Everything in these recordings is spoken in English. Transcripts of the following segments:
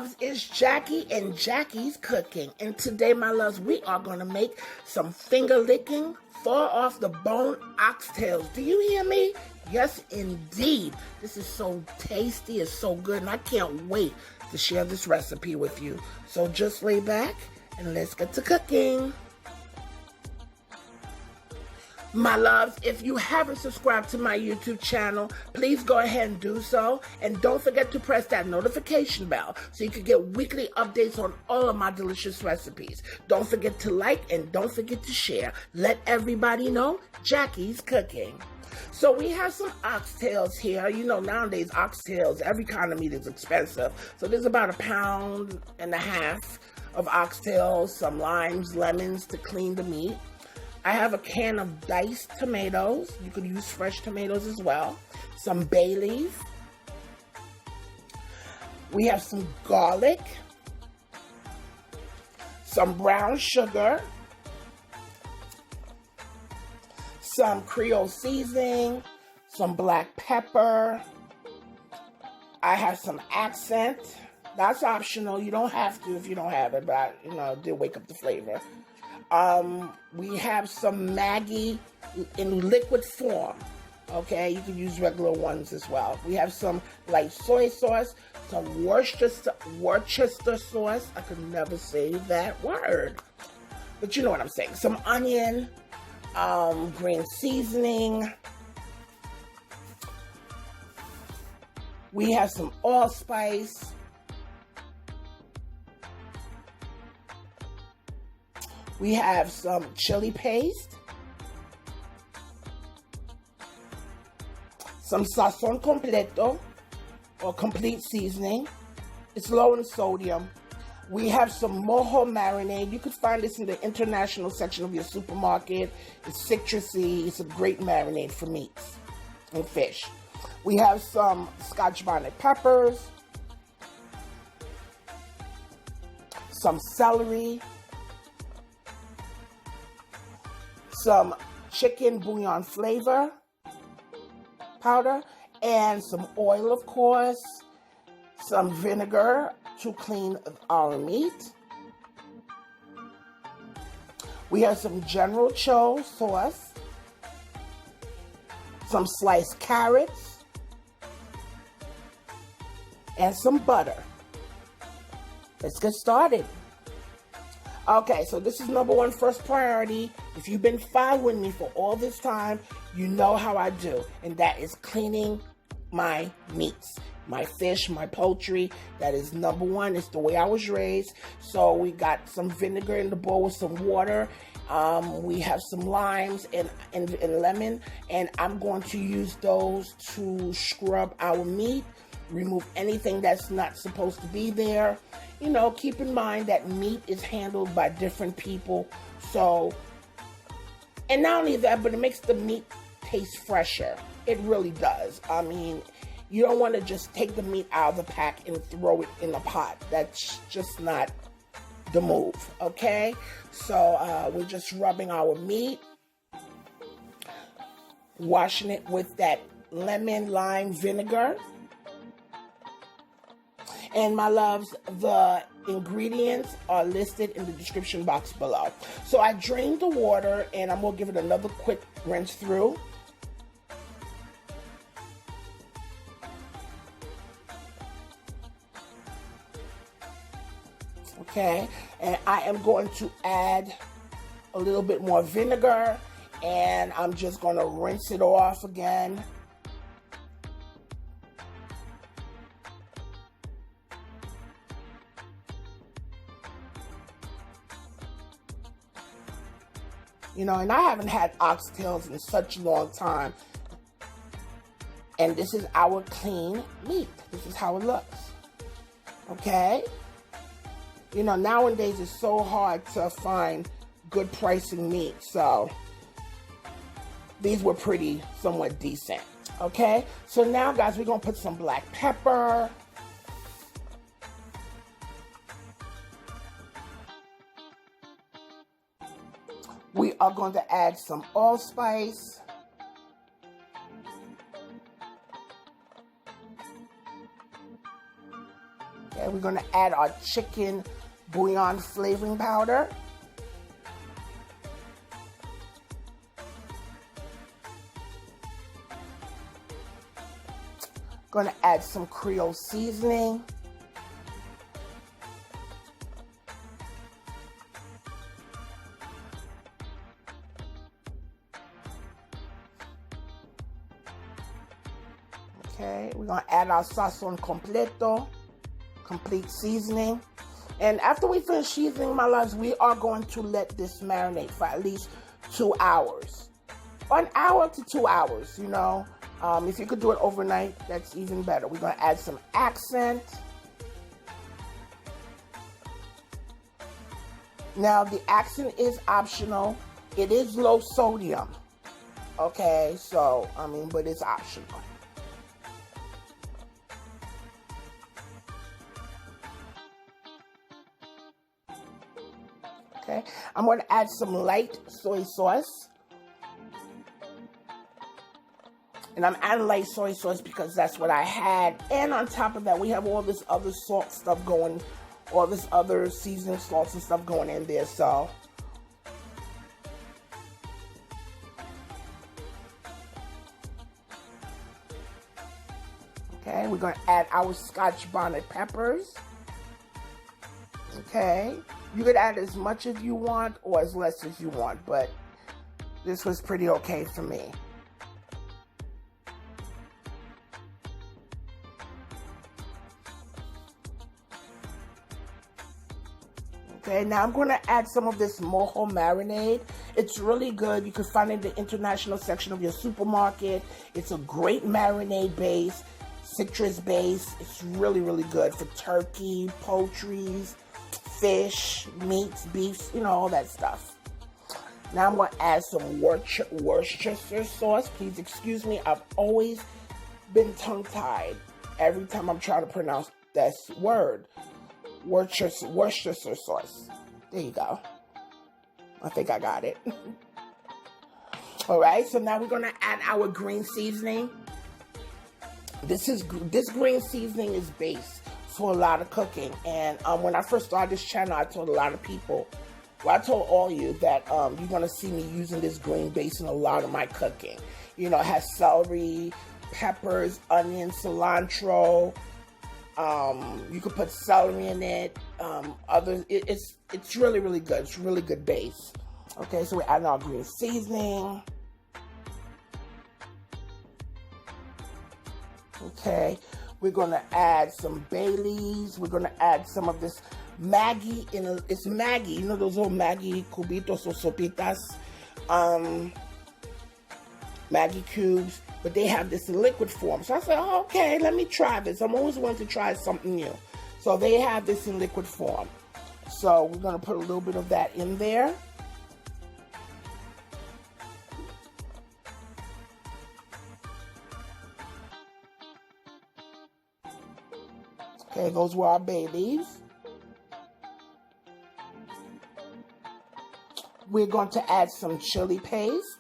loves, it's Jackie and Jackie's Cooking. And today, my loves, we are going to make some finger-licking, fall-off-the-bone oxtails. Do you hear me? Yes, indeed. This is so tasty, it's so good, and I can't wait to share this recipe with you. So just lay back and let's get to cooking. My loves, if you haven't subscribed to my YouTube channel, please go ahead and do so. And don't forget to press that notification bell so you can get weekly updates on all of my delicious recipes. Don't forget to like and don't forget to share. Let everybody know Jackie's Cooking. So we have some oxtails here. You know, nowadays oxtails, every kind of meat is expensive. So there's about 1.5 pounds of oxtails, some limes, lemons to clean the meat. I have a can of diced tomatoes. You could use fresh tomatoes as well. Some bay leaf. We have some garlic. Some brown sugar. Some Creole seasoning. Some black pepper. I have some accent. That's optional. You don't have to if you don't have it, but it did wake up the flavor. We have some Maggie in liquid form. Okay, you can use regular ones as well. We have some light soy sauce, some Worcestershire sauce. I could never say that word, but you know what I'm saying. Some onion, green seasoning. We have some allspice. We have some chili paste, some Sazon completo, or complete seasoning. It's low in sodium. We have some mojo marinade. You could find this in the international section of your supermarket. It's citrusy. It's a great marinade for meats and fish. We have some Scotch bonnet peppers, some celery, some chicken bouillon flavor powder, and some oil, of course, some vinegar to clean our meat. We have some General Tso sauce, some sliced carrots, and some butter. Let's get started. Okay, so this is number one, first priority. If you've been following me for all this time, you know how I do, and that is cleaning my meats, my fish, my poultry. That is number one. It's the way I was raised. So we got some vinegar in the bowl with some water. We have some limes and lemon, and I'm going to use those to scrub our meat, remove anything that's not supposed to be there. Keep in mind that meat is handled by different people. So, and not only that, but it makes the meat taste fresher. It really does. I mean, you don't want to just take the meat out of the pack and throw it in a pot. That's just not the move, okay? So, we're just rubbing our meat, washing it with that lemon lime vinegar. And my loves, the ingredients are listed in the description box below. So I drained the water and I'm going to give it another quick rinse through. Okay, and I am going to add a little bit more vinegar and I'm just going to rinse it off again. And I haven't had oxtails in such a long time. And this is our clean meat. This is how it looks. Okay? Nowadays it's so hard to find good pricing meat. So these were somewhat decent. Okay? So now, guys, we're going to put some black pepper. We are going to add some allspice. we're going to add our chicken bouillon flavoring powder. Going to add some Creole seasoning. Okay, we're going to add our Sazon completo, complete seasoning. And after we finish seasoning, my loves, we are going to let this marinate for at least 2 hours. 1 hour to 2 hours, you know. If you could do it overnight, that's even better. We're going to add some accent. Now, the accent is optional. It is low sodium. Okay, so, but it's optional. Okay, I'm going to add some light soy sauce. And I'm adding light soy sauce because that's what I had. And on top of that, we have all this other salt stuff going, all this other seasoning salts and stuff going in there, so. Okay, we're going to add our Scotch bonnet peppers. Okay, you could add as much as you want or as less as you want, but this was pretty okay for me. Okay, now I'm going to add some of this mojo marinade. It's really good. You can find it in the international section of your supermarket. It's a great marinade base, citrus base. It's really, really good for turkey, poultries, fish, meats, beefs, you know, all that stuff. Now I'm going to add some Worcestershire sauce. Please excuse me. I've always been tongue-tied every time I'm trying to pronounce this word. Worcestershire sauce. There you go. I think I got it. All right, so now we're going to add our green seasoning. This green seasoning is base for a lot of cooking. And when I first started this channel, I told a lot of people, well, I told all you that you're going to see me using this green base in a lot of my cooking. You know, it has celery, peppers, onions, cilantro. You could put celery in it. It's really, really good. It's really good base. Okay, so we're adding our green seasoning. Okay, we're going to add some bay leaves. We're going to add some of this Maggie. It's Maggie. You know those little Maggie cubitos or sopitas? Maggie cubes. But they have this in liquid form. So I said, oh, okay, let me try this. I'm always wanting to try something new. So they have this in liquid form. So we're going to put a little bit of that in there. Okay, those were our bay leaves. We're going to add some chili paste.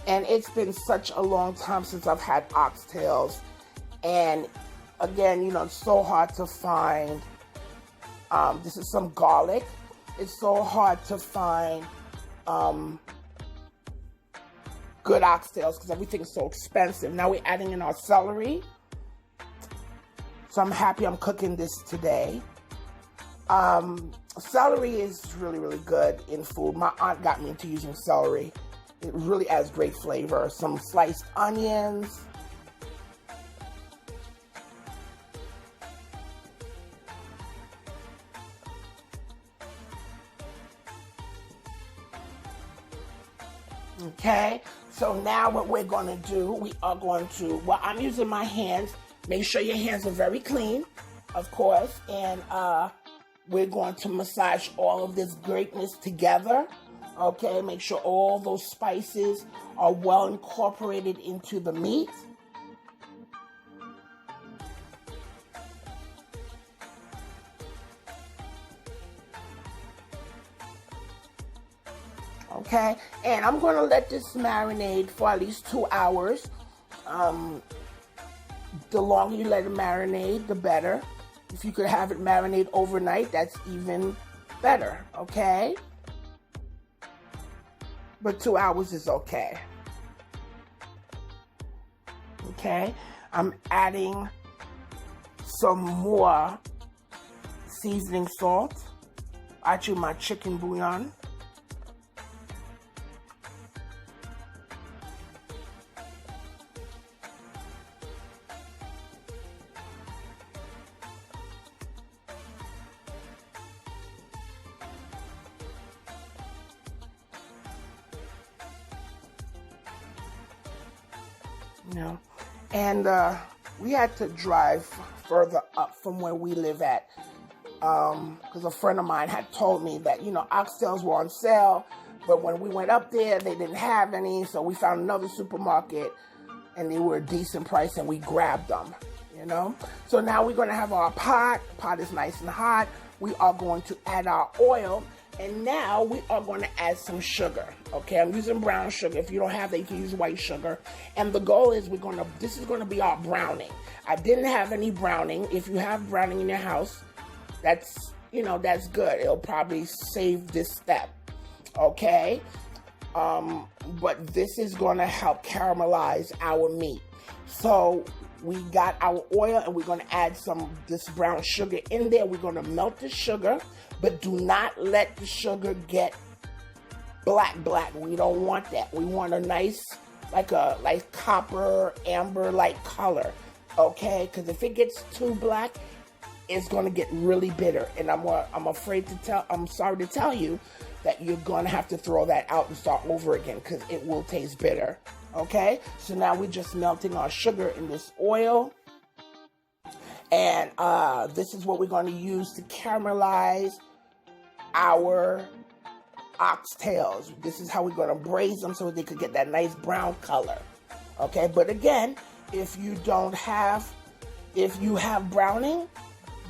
And it's been such a long time since I've had oxtails. And again, you know, it's so hard to find. This is some garlic. It's so hard to find good oxtails because everything's so expensive. Now we're adding in our celery. So I'm happy I'm cooking this today. Celery is really, really good in food. My aunt got me into using celery. It really adds great flavor. Some sliced onions. Okay, so now what we're going to do, we are going to, well, I'm using my hands. Make sure your hands are very clean, of course. And we're going to massage all of this greatness together. Okay, make sure all those spices are well incorporated into the meat. Okay, and I'm going to let this marinate for at least 2 hours. The longer you let it marinate, the better. If you could have it marinate overnight, that's even better, okay? But 2 hours is okay. Okay, I'm adding some more seasoning salt. Actually, my chicken bouillon. And we had to drive further up from where we live at, because a friend of mine had told me that, oxtails were on sale, but when we went up there, they didn't have any, so we found another supermarket, and they were a decent price, and we grabbed them, So now we're going to have our pot. Pot is nice and hot. We are going to add our oil. And now we are going to add some sugar. Okay, I'm using brown sugar. If you don't have that, you can use white sugar. And the goal is this is going to be our browning. I didn't have any browning. If you have browning in your house, that's good. It'll probably save this step. Okay, but this is going to help caramelize our meat. So we got our oil, and we're going to add this brown sugar in there. We're going to melt the sugar, but do not let the sugar get black. We don't want that. We want a nice, like copper, amber-like color, okay? Because if it gets too black, it's going to get really bitter. And I'm sorry to tell you that you're going to have to throw that out and start over again, because it will taste bitter. Okay, so now we're just melting our sugar in this oil. And this is what we're going to use to caramelize our oxtails. This is how we're going to braise them so they could get that nice brown color. Okay, but again, if you have browning,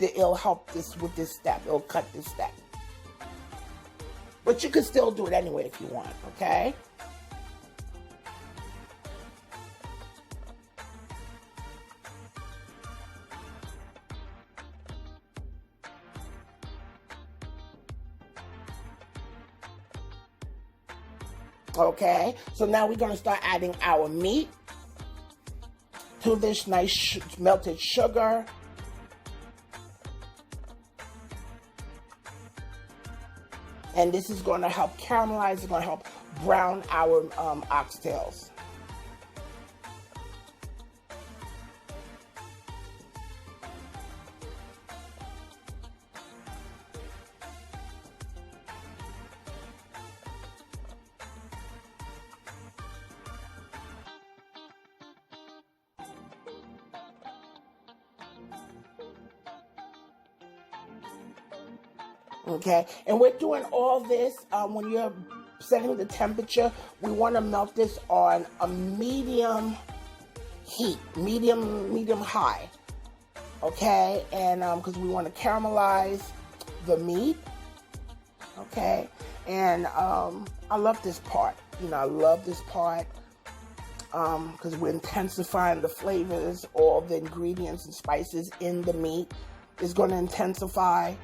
it'll help this with this step. It'll cut this step. But you can still do it anyway if you want, okay? Okay, so now we're going to start adding our meat to this nice melted sugar. And this is going to help caramelize, it's going to help brown our oxtails. Okay, and we're doing all this when you're setting the temperature. We want to melt this on a medium heat, medium high. Okay, and because we want to caramelize the meat. Okay, and I love this part. I love this part because we're intensifying the flavors. All the ingredients and spices in the meat is going to intensify.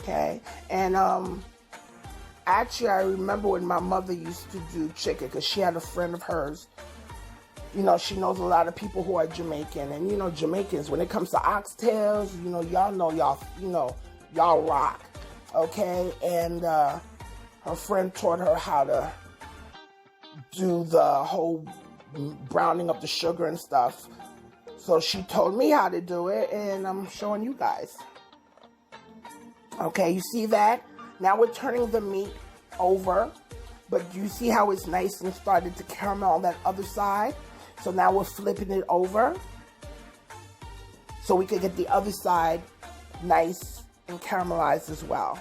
Okay, and actually I remember when my mother used to do chicken, because she had a friend of hers, she knows a lot of people who are Jamaican, and Jamaicans, when it comes to oxtails, y'all rock, okay, and her friend taught her how to do the whole browning up the sugar and stuff, so she told me how to do it, and I'm showing you guys. Okay, you see that? Now we're turning the meat over, but you see how it's nice and started to caramel on that other side? So now we're flipping it over so we can get the other side nice and caramelized as well.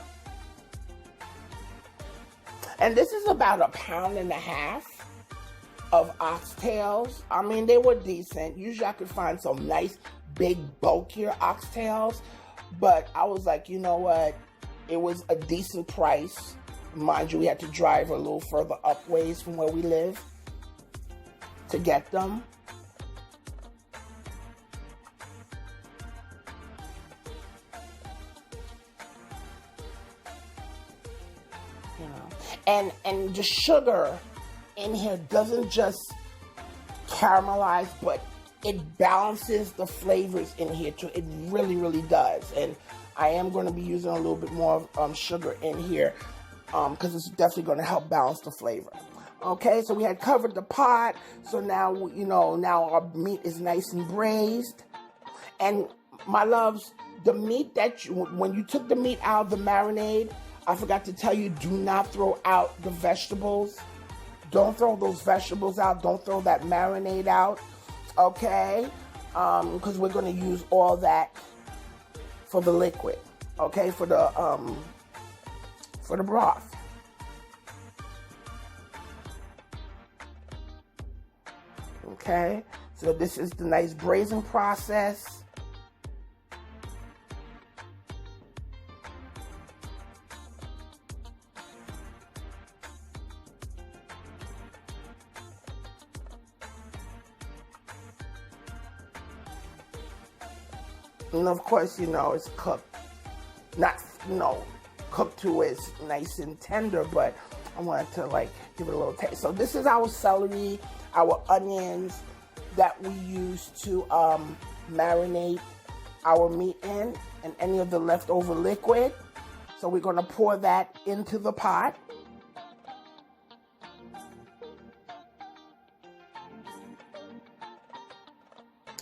And this is about 1.5 pounds of oxtails. I mean, they were decent. Usually I could find some nice, big, bulkier oxtails. But I was like, you know what? It was a decent price. Mind you, we had to drive a little further up ways from where we live to get them. You know, and the sugar in here doesn't just caramelize, but it balances the flavors in here too. It really, really does. And I am going to be using a little bit more sugar in here because it's definitely going to help balance the flavor. Okay, so we had covered the pot. So now, you know, now our meat is nice and braised. And my loves, the meat that when you took the meat out of the marinade, I forgot to tell you, do not throw out the vegetables. Don't throw those vegetables out. Don't throw that marinade out. Okay, because we're going to use all that for the liquid. Okay, for the broth. Okay, so this is the nice braising process. And of course, you know, it's cooked, not, you know, cooked to it's nice and tender, but I wanted to like give it a little taste. So this is our celery, our onions that we use to marinate our meat in, and any of the leftover liquid. So we're going to pour that into the pot.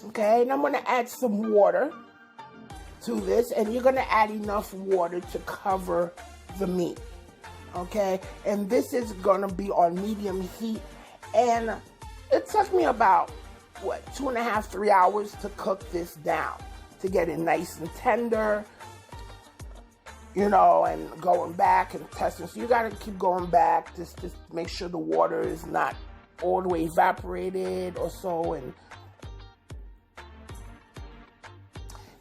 Okay, and I'm going to add some water to this, and you're going to add enough water to cover the meat. Okay, and this is going to be on medium heat, and it took me about 2.5 to 3 hours to cook this down, to get it nice and tender, you know, and going back and testing. So you got to keep going back just to make sure the water is not all the way evaporated or so. And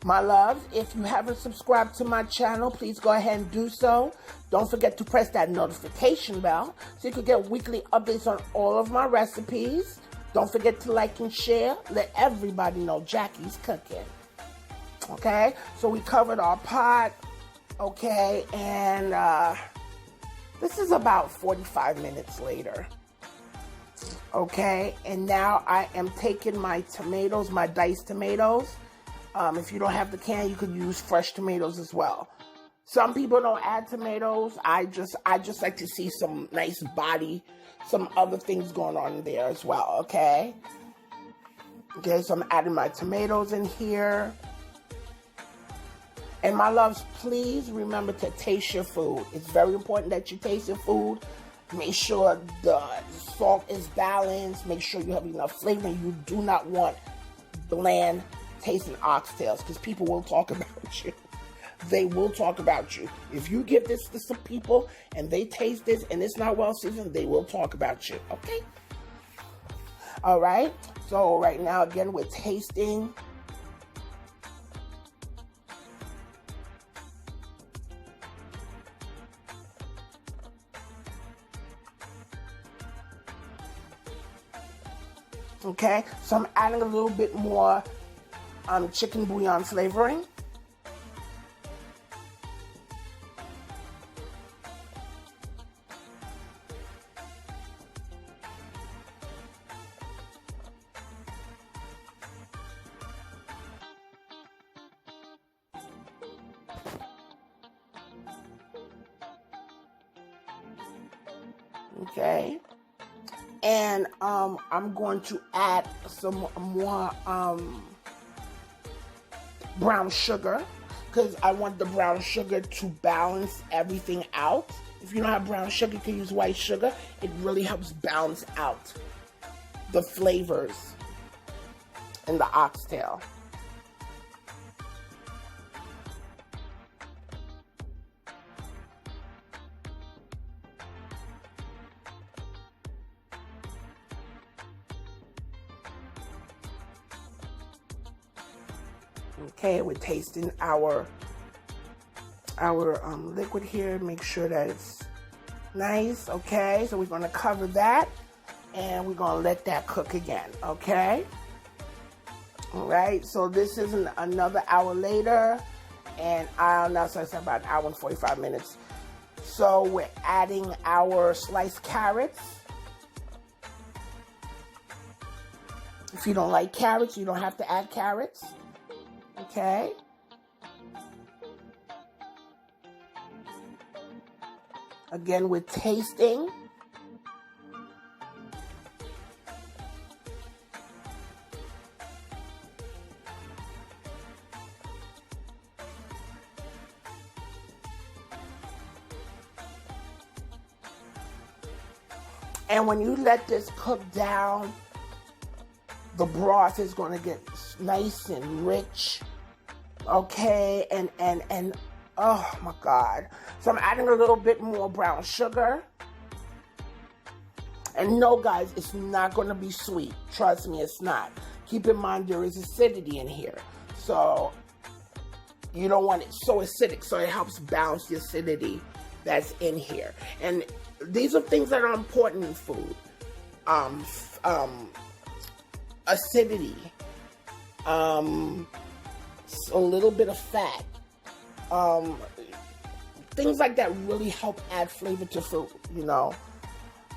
my loves, if you haven't subscribed to my channel, please go ahead and do so. Don't forget to press that notification bell so you can get weekly updates on all of my recipes. Don't forget to like and share. Let everybody know Jackie's cooking. Okay, so we covered our pot. Okay, and this is about 45 minutes later. Okay, and now I am taking my tomatoes, my diced tomatoes. If you don't have the can, you could use fresh tomatoes as well. Some people don't add tomatoes. I just like to see some nice body, some other things going on there as well, okay? Okay, so I'm adding my tomatoes in here. And my loves, please remember to taste your food. It's very important that you taste your food. Make sure the salt is balanced. Make sure you have enough flavor. You do not want bland tasting oxtails, because people will talk about you. They will talk about you. If you give this to some people and they taste this and it's not well seasoned, they will talk about you, okay? All right, so right now, again, we're tasting. Okay, so I'm adding a little bit more chicken bouillon flavoring. Okay, and I'm going to add some more brown sugar, because I want the brown sugar to balance everything out. If you don't have brown sugar, you can use white sugar. It really helps balance out the flavors in the oxtail. Okay, we're tasting our liquid here. Make sure that it's nice. Okay, so we're going to cover that, and we're going to let that cook again. Okay. All right, so this is another hour later, and so it's about an hour and 45 minutes. So we're adding our sliced carrots. If you don't like carrots, you don't have to add carrots. Okay. Again, we're tasting. And when you let this cook down, the broth is going to get nice and rich. Okay, and oh my God. So I'm adding a little bit more brown sugar. And no, guys, it's not going to be sweet. Trust me, it's not. Keep in mind there is acidity in here. So you don't want it so acidic, so it helps balance the acidity that's in here. And these are things that are important in food. Acidity, a little bit of fat, things like that really help add flavor to food, you know.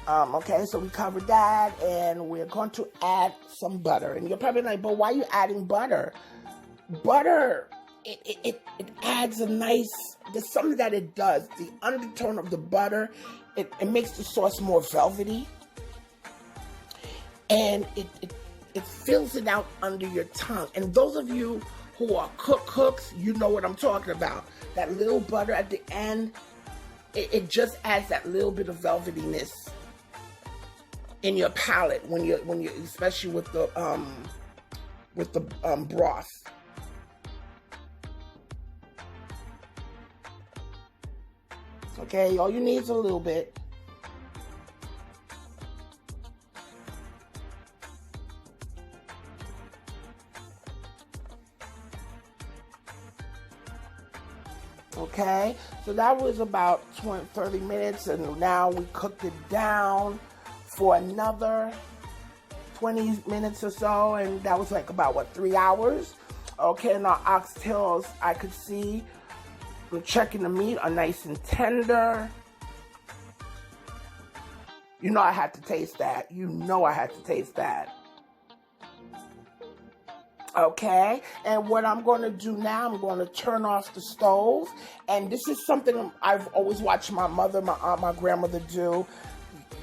Okay, so we covered that, and we're going to add some butter. And you're probably like, but why are you adding butter? Butter, it adds a nice, there's something that it does. The undertone of the butter, it makes the sauce more velvety, and it fills it out under your tongue. And those of you who are cooks, you know what I'm talking about. That little butter at the end, it just adds that little bit of velvetyness in your palate when you especially with the broth. Okay, all you need is a little bit. Okay, so that was about 30 minutes, and now we cooked it down for another 20 minutes or so, and that was like about, 3 hours? Okay, and our oxtails, I could see, we're checking the meat, are nice and tender. You know I had to taste that. You know I had to taste that. Okay, and what I'm going to do now, I'm going to turn off the stove. And this is something I've always watched my mother, my aunt, my grandmother do.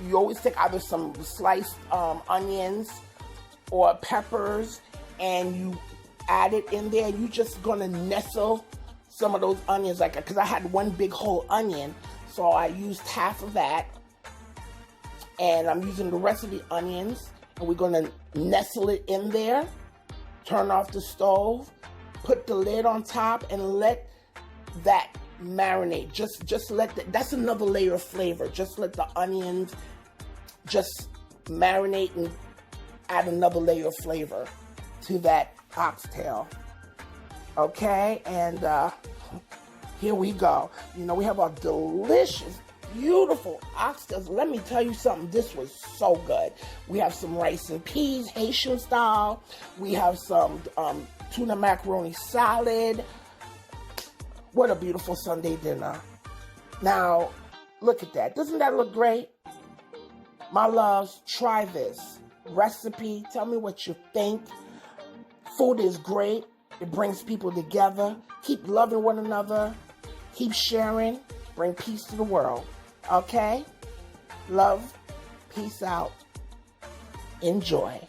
You always take either some sliced onions or peppers, and you add it in there. You're just going to nestle some of those onions, like, because I had one big whole onion, so I used half of that. And I'm using the rest of the onions, and we're going to nestle it in there. Turn off the stove, put the lid on top, and let that marinate. Just let that's another layer of flavor. Just let the onions just marinate and add another layer of flavor to that oxtail. Okay, and here we go. You know, we have our delicious, beautiful oxtails. Let me tell you something, this was so good. We have some rice and peas, Haitian style. We have some tuna macaroni salad. What a beautiful Sunday dinner. Now, look at that. Doesn't that look great? My loves, try this recipe. Tell me what you think. Food is great. It brings people together. Keep loving one another. Keep sharing. Bring peace to the world. Okay? Love. Peace out. Enjoy.